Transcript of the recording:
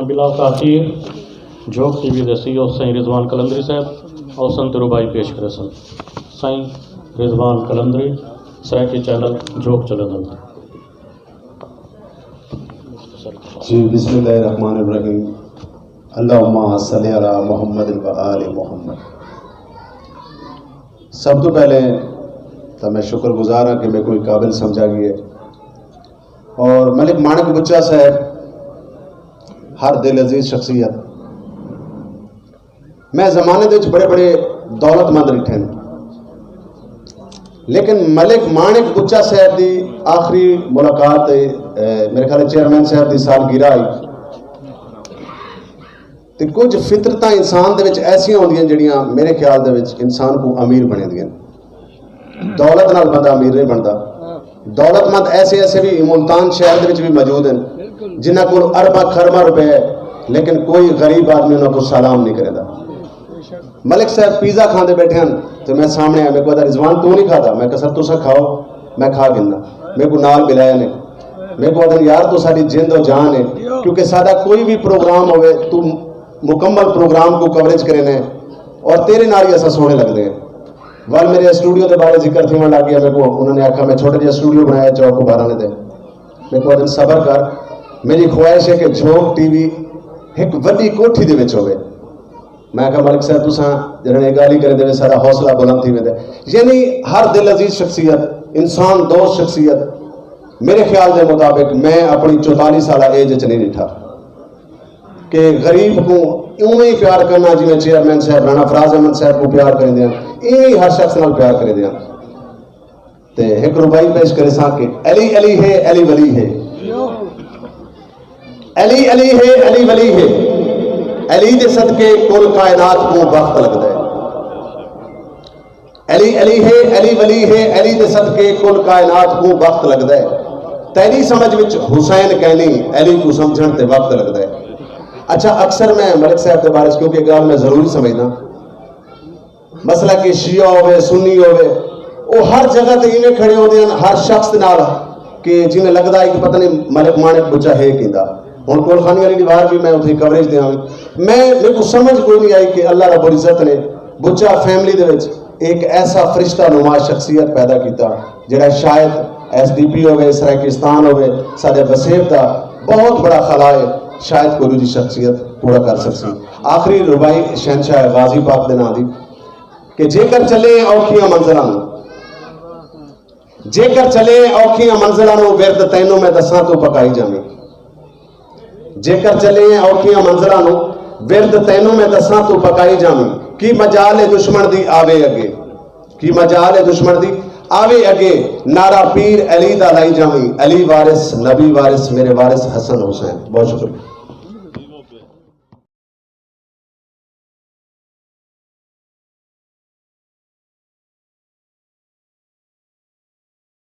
بلا تاخیر جھوک T V دے CEO سائیں رضوان کلندری صاحب اور سنت ربائی پیش کرے سن سائیں رضوان کلندری صاحب کے چینل جھوک چلے دن. جی بسم اللہ الرحمن الرحیم. اللہم صلی علی محمد و آل محمد. سب تو پہلے تو میں شکر گزار ہوں کہ میں کوئی قابل سمجھا گئی ہے. اور ملک مانک بچہ صاحب ہر دل عزیز شخصیت. میں زمانے دے بڑے بڑے دولت مند رکھے ہیں، لیکن ملک مانک بچہ صاحب دی آخری ملاقات میرے خیال چیئرمین صاحب دی سالگرہ آئی تو کچھ فطرتاں انسان دے وچ ایسیاں ہوندیاں جڑیاں میرے خیال دے وچ انسان کو امیر بنے دیاں. دولت نال بندہ امیر نہیں بنتا. دولت مند ایسے ایسے بھی ملتان شہر دے وچ بھی موجود ہیں جنہاں کو ارباں خرباں روپے ہے لیکن کوئی غریب آدمی انہاں کو سلام نہیں کرے دا. ملک صاحب پیزا کھاندے بیٹھے ہیں تو میں سامنے آیا، میں کو رضوان تو نہیں کھاتا؟ میں کہا سر تسا کھاؤ، میں کھا گنا. میرے کو نال ملایا نے، میرے کو آدھے یار تو ساری جند و جان ہے، کیونکہ سادہ کوئی بھی پروگرام ہوئے تو مکمل پروگرام کو کوریج کرنے اور تیرے نال ہی ایسا سونے لگ دے. وال میرے اسٹوڈیو کے بارے ذکر تھی میں لگ گیا. میرے کو انہوں نے آکھا میں چھوٹے جہا اسٹوڈیو بنایا چوک کو 12 دے. میرے کو آدھے صبر کر، میری خواہش ہے کہ جھوک ٹی وی ایک وڈی کوٹھی دے وچ ہوئے. میں کہا ملک صاحب تساں جڑے گالی کرے دے سارا حوصلہ بلند تھی ویندے. یعنی ہر دل عزیز شخصیت، انسان دوست شخصیت میرے خیال دے مطابق میں اپنی 44 سالہ ایج وچ نہیں ڈٹھا کہ غریب کو ایویں ہی پیار کرنا جی میں چیئرمین صاحب رانا فراز احمد صاحب کو پیار کریں دیا، ایویں ہر شخص نال پیار کریں دیا. تے ایک ربائی پیش کرے سا کہ علی علی ہے علی ولی ہے، علی علی ہے علی ولی ہے، علی دے صدقے کل کائنات کو وقت لگتا ہے. علی علی ہے علی ولی ہے، علی دے صدقے کل کائنات کو وقت لگتا ہے. تیری سمجھ وچ حسین کہنی، علی کو سمجھن تے وقت لگتا ہے. اچھا اکثر میں ملک صاحب کے بارے کیونکہ گال میں ضروری سمجھنا مسئلہ کہ شیعہ ہوئے سنی ہوئے وہ ہر جگہ تے ایویں کھڑے ہوتے ہیں ہر شخص نال کہ جی میں لگتا ہے کہ پتہ نہیں ملک مانک بچہ ہے کیندا. ہوں کول خانی والی دیوار بھی میں اتنی کوریج دیا. میرے کو سمجھ کوئی نہیں آئی کہ اللہ رب العزت نے بچہ فیملی دے وچ ایک ایسا فرشتہ نما شخصیت پیدا کیتا جڑا شاید SDP ہوئے سرائکستان ہوئے سارے وسیب دا بہت بڑا خلا ہے، شاید کوئی دی شخصیت پورا کر سکسی. آخری ربائی شہنشاہ غازی پاک دے نام دی کہ جے کر چلے اوکھیاں منزلاں جے کر چلے اوکھیاں منزلاں ورد تینوں میں دساں تو پکائی جاویں. جے کر چلے اوکھیاں منزلاں ورد تینوں میں دساں تو پکائی جاویں. کی مجال دشمن دی آوے اگے، کی مجال دشمن دی آوے اگے، نعرہ پیر علی دا لائی جاویں. علی وارث نبی وارث میرے وارث حسن حسین. بہت شکریہ.